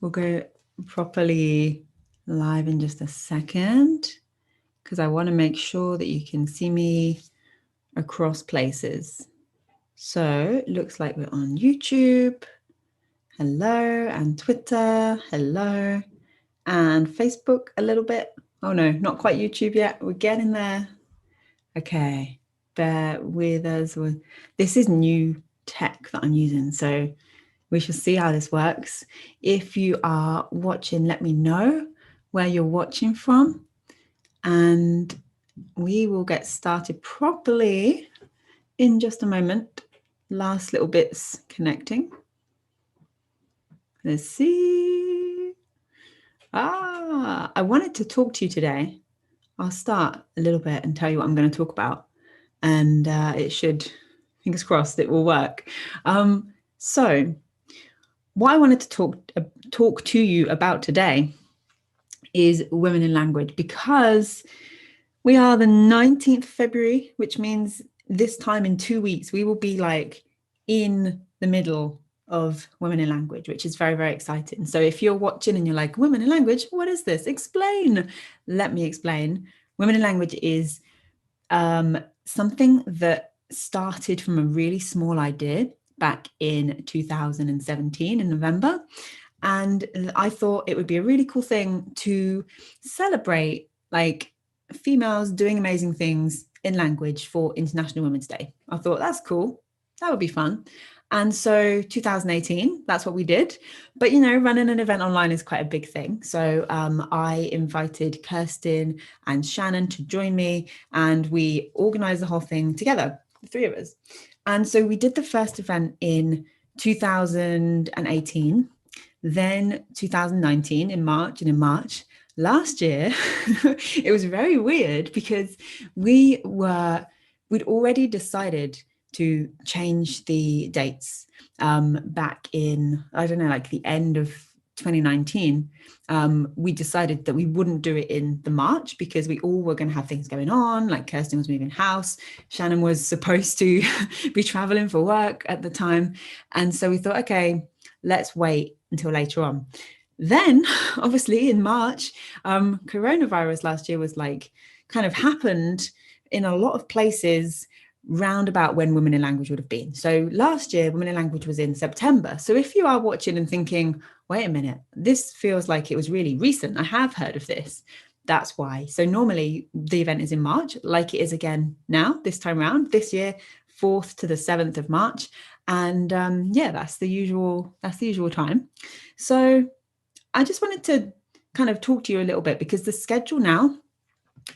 We'll go properly live in just a second because I want to make sure that you can see me across places. So it looks like we're on YouTube. Hello, and Twitter. Hello, and Facebook a little bit. Oh no, not quite YouTube yet. We're getting there. Okay, bear with us. This is new tech that I'm using, so we shall see how this works. If you are watching, let me know where you're watching from, and we will get started properly in just a moment. Last little bits connecting. Let's see. I wanted to talk to you today. I'll start a little bit and tell you what I'm going to talk about, and it should, fingers crossed, it will work. So what I wanted to talk to you about today is women in language, because we are the 19th of February, which means this time in 2 weeks, we will be like in the middle of women in language, which is very, very exciting. So if you're watching and you're like, women in language, what is this? Explain. Let me explain. Women in language is something that started from a really small idea back in 2017 in November. And I thought it would be a really cool thing to celebrate like females doing amazing things in language for International Women's Day. I thought that's cool. That would be fun. And so 2018, that's what we did. But, you know, running an event online is quite a big thing. So I invited Kirsten and Shannon to join me, and we organized the whole thing together, the three of us. And so we did the first event in 2018, then 2019 in March, and in March last year, it was very weird because we'd already decided to change the dates back in, I don't know, like the end of 2019. We decided that we wouldn't do it in the March because we all were going to have things going on. Like Kirsten was moving house, Shannon was supposed to be traveling for work at the time. And so we thought, okay, let's wait until later on. Then, obviously, in March, coronavirus last year was like kind of happened in a lot of places round about when Women in Language would have been. So last year, Women in Language was in September. So if you are watching and thinking, wait a minute, this feels like it was really recent, I have heard of this. That's why. So normally the event is in March, like it is again now, this time around, this year, 4th to the 7th of March. And yeah, that's the usual time. So I just wanted to kind of talk to you a little bit because the schedule now,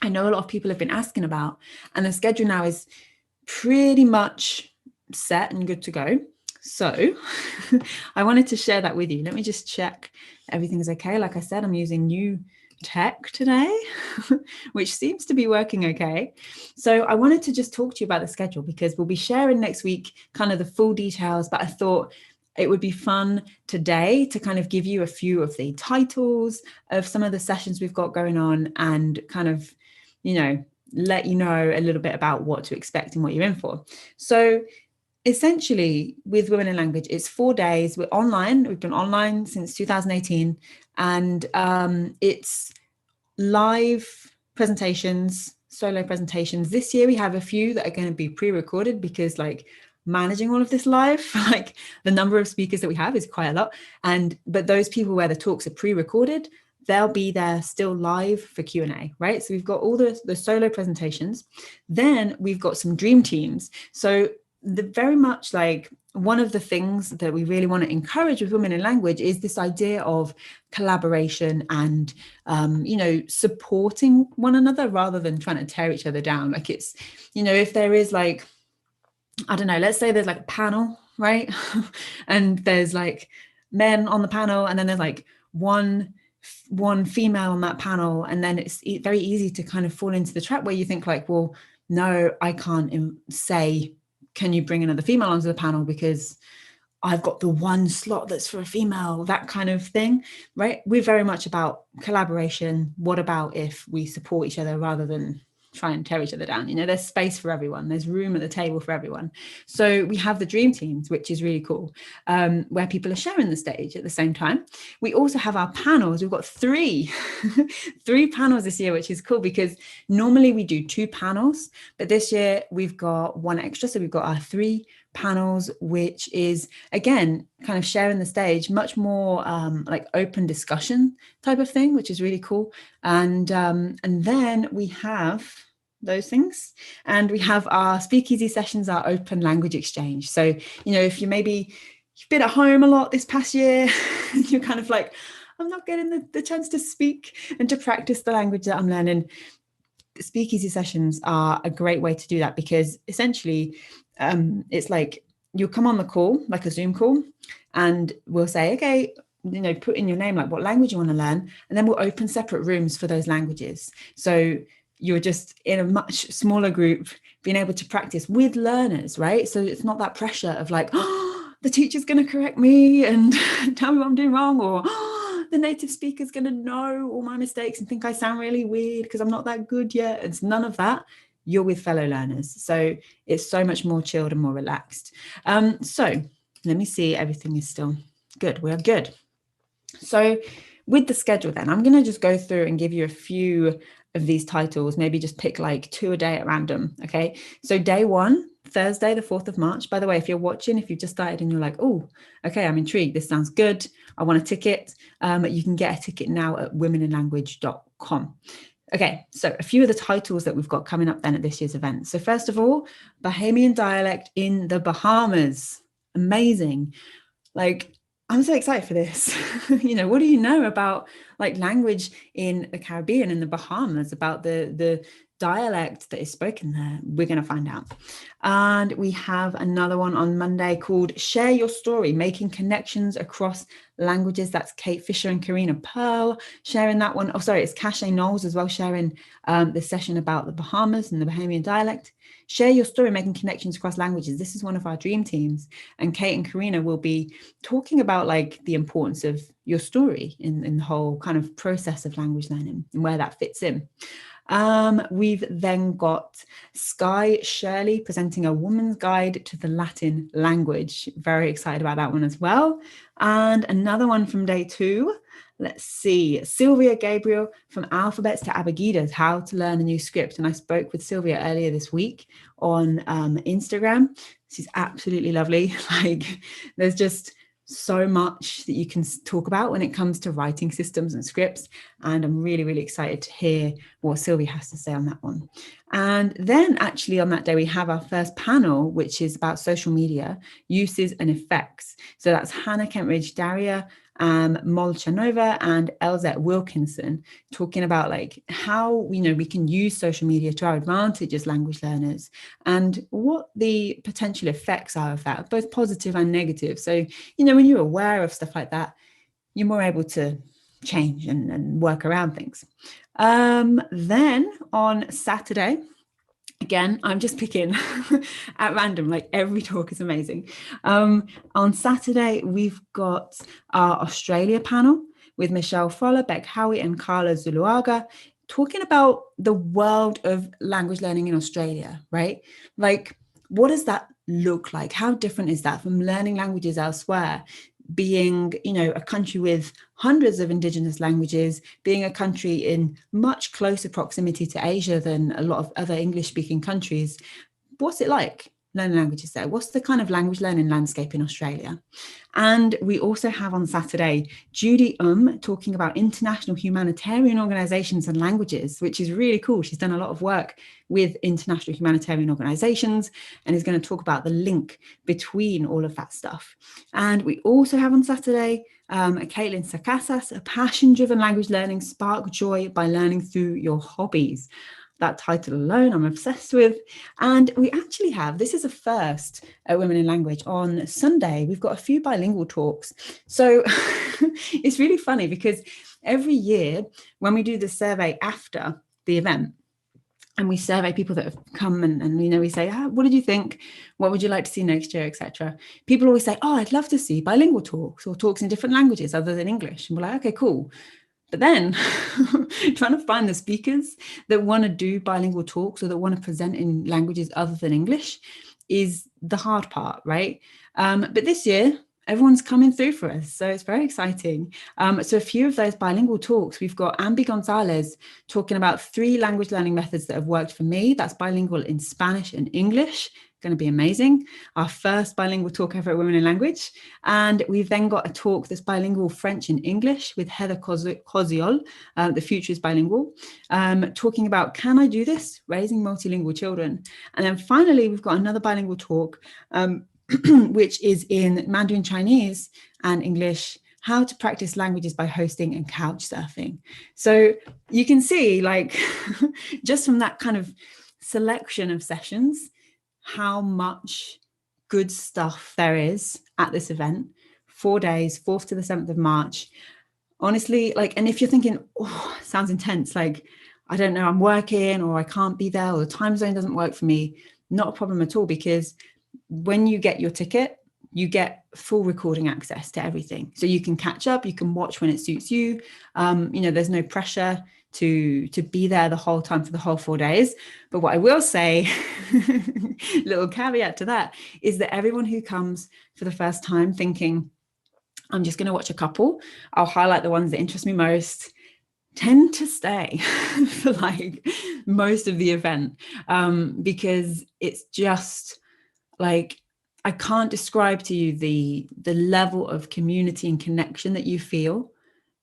I know a lot of people have been asking about, and the schedule now is pretty much set and good to go. So I wanted to share that with you. Let me just check everything is okay. Like I said, I'm using new tech today, which seems to be working okay. So I wanted to just talk to you about the schedule because we'll be sharing next week kind of the full details, but I thought it would be fun today to kind of give you a few of the titles of some of the sessions we've got going on and kind of, you know, let you know a little bit about what to expect and what you're in for. So essentially with Women in Language, it's 4 days. We're online. We've been online since 2018, and it's live presentations, solo presentations. This year we have a few that are going to be pre-recorded because like managing all of this live, like the number of speakers that we have is quite a lot. But those people where the talks are pre-recorded, they'll be there still live for Q&A, right? So we've got all the solo presentations. Then we've got some dream teams. So very much like one of the things that we really want to encourage with Women in Language is this idea of collaboration and, you know, supporting one another rather than trying to tear each other down. Like it's, you know, if there is like, I don't know, let's say there's like a panel, right? And there's like men on the panel, and then there's like one female on that panel, and then it's very easy to kind of fall into the trap where you think like, well, no, I can't say, can you bring another female onto the panel because I've got the one slot that's for a female, that kind of thing, right? We're very much about collaboration. What about if we support each other rather than try and tear each other down. There's space for everyone. There's room at the table for everyone. So we have the dream teams, which is really cool, where people are sharing the stage at the same time. We also have our panels. We've got three panels this year, which is cool because normally we do 2 panels, but this year we've got 1 extra. So we've got our 3 panels, which is again kind of sharing the stage, much more like open discussion type of thing, which is really cool. And then we have those things, and we have our speakeasy sessions, our open language exchange. So if you've been at home a lot this past year, you're kind of like, I'm not getting the chance to speak and to practice the language that I'm learning. Speakeasy sessions are a great way to do that, because essentially it's like you'll come on the call, like a Zoom call, and we'll say, okay, put in your name, like what language you want to learn, and then we'll open separate rooms for those languages. So you're just in a much smaller group being able to practice with learners, right? So it's not that pressure of like, oh, the teacher's going to correct me and tell me what I'm doing wrong, or the native speaker's going to know all my mistakes and think I sound really weird because I'm not that good yet. It's none of that. You're with fellow learners. So it's so much more chilled and more relaxed. So let me see, everything is still good. We're good. So with the schedule then, I'm going to just go through and give you a few of these titles, maybe just pick like 2 a day at random. Okay. So day 1, Thursday, the 4th of March. By the way, if you're watching, if you've just started and you're like, oh, okay, I'm intrigued, this sounds good, I want a ticket, you can get a ticket now at womeninlanguage.com. Okay, so a few of the titles that we've got coming up then at this year's event. So first of all, Bahamian dialect in the Bahamas. Amazing. Like, I'm so excited for this. What do you know about like language in the Caribbean, in the Bahamas, about the dialect that is spoken there? We're going to find out. And we have another one on Monday called Share Your Story, Making Connections Across Languages. That's Kate Fisher and Karina Pearl sharing that one. Oh, sorry, it's Cache Knowles as well, sharing the session about the Bahamas and the Bahamian dialect. Share Your Story, Making Connections Across Languages. This is one of our dream teams. And Kate and Karina will be talking about like the importance of your story in the whole kind of process of language learning and where that fits in. We've then got Sky Shirley presenting a woman's guide to the Latin language. Very excited about that one as well. And another one from day 2. Let's see, Sylvia Gabriel from Alphabets to Abagidas, How to Learn a New Script. And I spoke with Sylvia earlier this week on Instagram. She's absolutely lovely. Like, there's just so much that you can talk about when it comes to writing systems and scripts. And I'm really, really excited to hear what Sylvia has to say on that one. And then actually on that day, we have our first panel, which is about social media uses and effects. So that's Hannah Kentridge, Daria Molchanova and Elzette Wilkinson talking about like how we can use social media to our advantage as language learners and what the potential effects are of that, both positive and negative. So, when you're aware of stuff like that, you're more able to change and work around things. Then on Saturday, again, I'm just picking at random, like every talk is amazing. On Saturday, we've got our Australia panel with Michelle Fowler, Beck Howie and Carla Zuluaga talking about the world of language learning in Australia, right? Like, what does that look like? How different is that from learning languages elsewhere? Being, a country with hundreds of indigenous languages, being a country in much closer proximity to Asia than a lot of other English-speaking countries. What's it like learning languages there? What's the kind of language learning landscape in Australia? And we also have on Saturday, Judy talking about international humanitarian organizations and languages, which is really cool. She's done a lot of work with international humanitarian organizations and is going to talk about the link between all of that stuff. And we also have on Saturday, Caitlin Sakasas, a passion-driven language learning, spark joy by learning through your hobbies. That title alone I'm obsessed with. And we actually have, this is a first at Women in Language, on Sunday we've got a few bilingual talks. So it's really funny because every year when we do the survey after the event and we survey people that have come and we say, what did you think, what would you like to see next year, etc., people always say, I'd love to see bilingual talks or talks in different languages other than English. And we're like, okay, cool. But then trying to find the speakers that want to do bilingual talks or that want to present in languages other than English is the hard part, right? But this year, everyone's coming through for us. So it's very exciting. So a few of those bilingual talks, we've got Ambi Gonzalez talking about 3 language learning methods that have worked for me. That's bilingual in Spanish and English. Going to be amazing. Our first bilingual talk ever at Women in Language. And we've then got a talk that's bilingual French and English with Heather Koziol, The Future is Bilingual, talking about, can I do this? Raising multilingual children. And then finally, we've got another bilingual talk, which is in Mandarin Chinese and English, how to practice languages by hosting and couch surfing. So you can see, like, just from that kind of selection of sessions, how much good stuff there is at this event. 4 days, 4th to the 7th of March. Honestly, like, and if you're thinking, oh, it sounds intense, like, I don't know, I'm working or I can't be there or the time zone doesn't work for me, not a problem at all, because when you get your ticket, you get full recording access to everything. So you can catch up, you can watch when it suits you. There's no pressure to be there the whole time for the whole 4 days. But what I will say, little caveat to that, is that everyone who comes for the first time thinking, I'm just going to watch a couple, I'll highlight the ones that interest me most, tend to stay for like most of the event, because it's just like, I can't describe to you the level of community and connection that you feel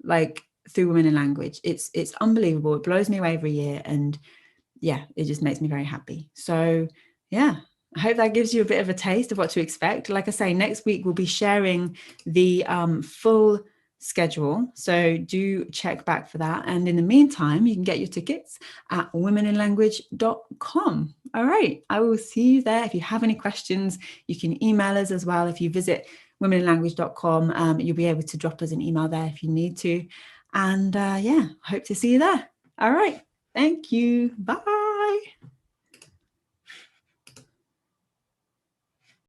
like through Women in Language. It's unbelievable. It blows me away every year. And yeah, it just makes me very happy. So yeah, I hope that gives you a bit of a taste of what to expect. Like I say, next week we'll be sharing the full schedule. So do check back for that. And in the meantime, you can get your tickets at womeninlanguage.com. All right. I will see you there. If you have any questions, you can email us as well. If you visit womeninlanguage.com, you'll be able to drop us an email there if you need to. And hope to see you there. All right. Thank you. Bye.